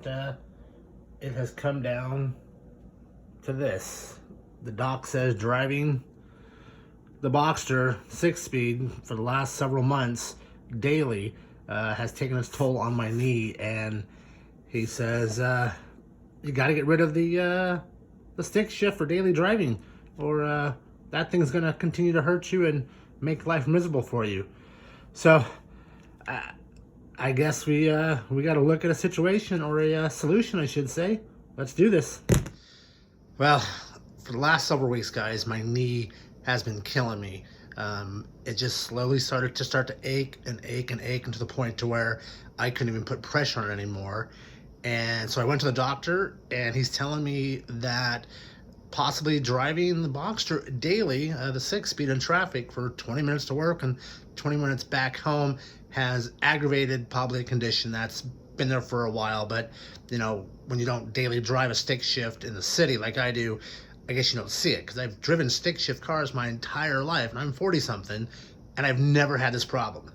it has come down to this. The doc says driving the Boxster 6-speed for the last several months daily has taken its toll on my knee, and he says you got to get rid of the stick shift for daily driving, or that thing's gonna continue to hurt you and make life miserable for you. So I guess we got to look at a situation, or a solution, I should say. Let's do this. Well, for the last several weeks, guys, my knee has been killing me. It just slowly started to ache and ache and ache, and to the point to where I couldn't even put pressure on it anymore. And so I went to the doctor, and he's telling me that possibly driving the Boxster daily, the 6-speed in traffic for 20 minutes to work and 20 minutes back home, has aggravated probably a condition that's been there for a while. But you know, when you don't daily drive a stick shift in the city like I do, I guess you don't see it, because I've driven stick shift cars my entire life, and I'm 40 something, and I've never had this problem.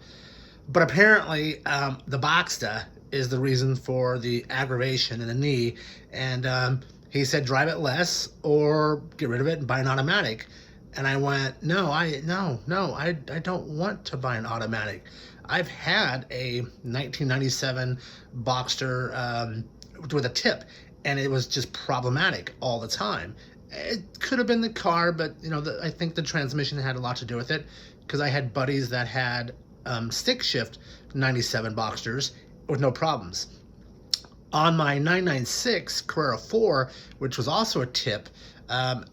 But apparently the Boxster is the reason for the aggravation in the knee, and he said drive it less or get rid of it and buy an automatic. And I went, no, I don't want to buy an automatic. I've had a 1997 Boxster with a tip, and it was just problematic all the time. It could have been the car, but you know, I think the transmission had a lot to do with it, because I had buddies that had stick shift 97 Boxsters with no problems. On my 996 Carrera 4, which was also a tip,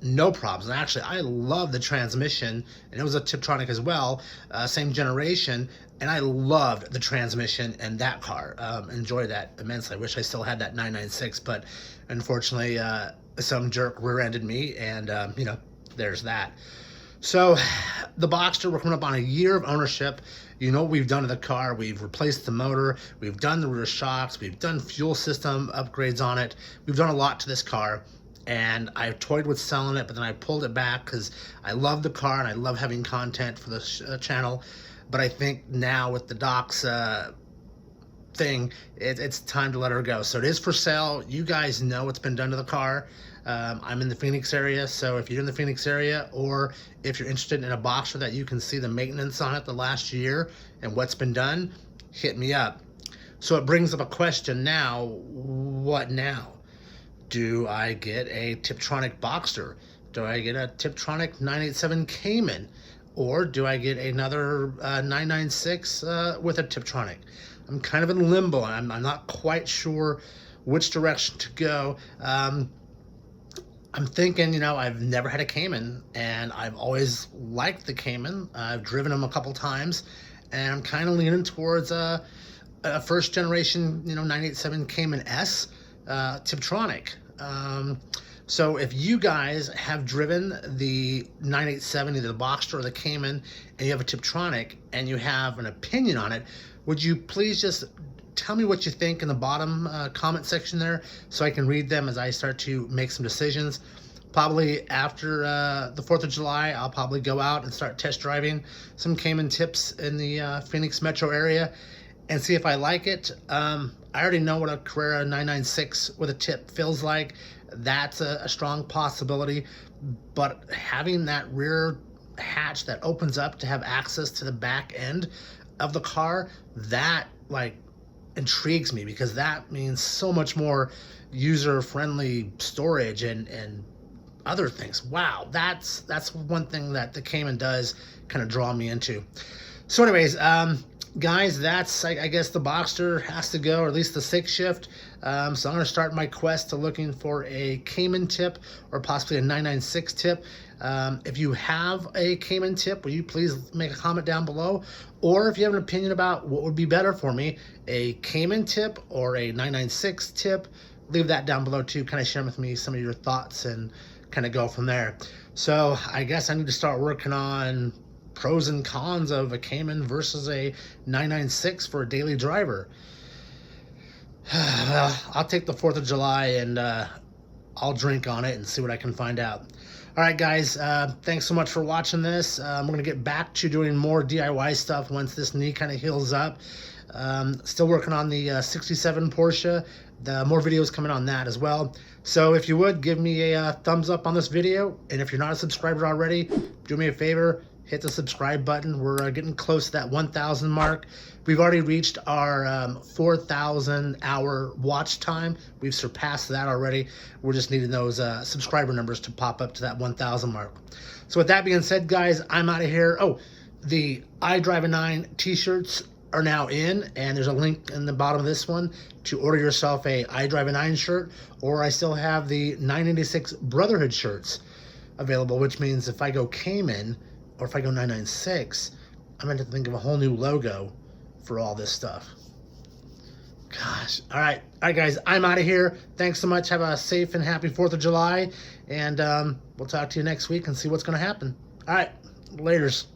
no problems. And actually, I love the transmission, and it was a Tiptronic as well, same generation, and I loved the transmission in that car. Enjoyed that immensely. I wish I still had that 996, but unfortunately, some jerk rear-ended me, and you know, there's that. So the Boxster, we're coming up on a year of ownership. You know what we've done to the car. We've replaced the motor, we've done the rear shocks, we've done fuel system upgrades on it. We've done a lot to this car, and I've toyed with selling it, but then I pulled it back because I love the car and I love having content for the channel. But I think now with the doc's thing, it's time to let her go. So it is for sale. You guys know what's been done to the car. I'm in the Phoenix area, so if you're in the Phoenix area, or if you're interested in a Boxster that you can see the maintenance on it the last year and what's been done, hit me up. So it brings up a question now. What now? Do I get a Tiptronic Boxster? Do I get a Tiptronic 987 Cayman? Or do I get another 996 with a Tiptronic? I'm kind of in limbo. I'm not quite sure which direction to go. I'm thinking, you know, I've never had a Cayman, and I've always liked the Cayman. I've driven them a couple times, and I'm kind of leaning towards a first generation, you know, 987 Cayman S Tiptronic. So if you guys have driven the 987, either the Boxster or the Cayman, and you have a Tiptronic and you have an opinion on it, would you please just tell me what you think in the bottom comment section there, so I can read them as I start to make some decisions. Probably after the 4th of July, I'll probably go out and start test driving some Cayman tips in the Phoenix metro area and see if I like it. I already know what a Carrera 996 with a tip feels like. That's a strong possibility, but having that rear hatch that opens up to have access to the back end of the car, that like intrigues me, because that means so much more user-friendly storage and other things. Wow, that's one thing that the Cayman does kind of draw me into. So anyways, guys, that's I guess the Boxster has to go, or at least the 6 shift. So I'm going to start my quest to looking for a Cayman tip, or possibly a 996 tip. If you have a Cayman tip, will you please make a comment down below? Or if you have an opinion about what would be better for me, a Cayman tip or a 996 tip, leave that down below too. Kind of share with me some of your thoughts and kind of go from there. So I guess I need to start working on pros and cons of a Cayman versus a 996 for a daily driver. Well, I'll take the 4th of July and I'll drink on it and see what I can find out. All right, guys, thanks so much for watching this. I'm going to get back to doing more DIY stuff once this knee kind of heals up. Still working on the 67 Porsche more videos coming on that as well. So if you would, give me a thumbs up on this video. And if you're not a subscriber already, do me a favor, hit the subscribe button. We're getting close to that 1,000 mark. We've already reached our 4,000 hour watch time. We've surpassed that already. We're just needing those subscriber numbers to pop up to that 1,000 mark. So with that being said, guys, I'm out of here. Oh, the I Drive a 9 t-shirts are now in, and there's a link in the bottom of this one to order yourself a I Drive a 9 shirt, or I still have the 986 Brotherhood shirts available, which means if I go Cayman or if I go 996, I'm going to think of a whole new logo for all this stuff. Gosh. All right, guys, I'm out of here. Thanks so much. Have a safe and happy 4th of July, and we'll talk to you next week and see what's going to happen. All right, laters.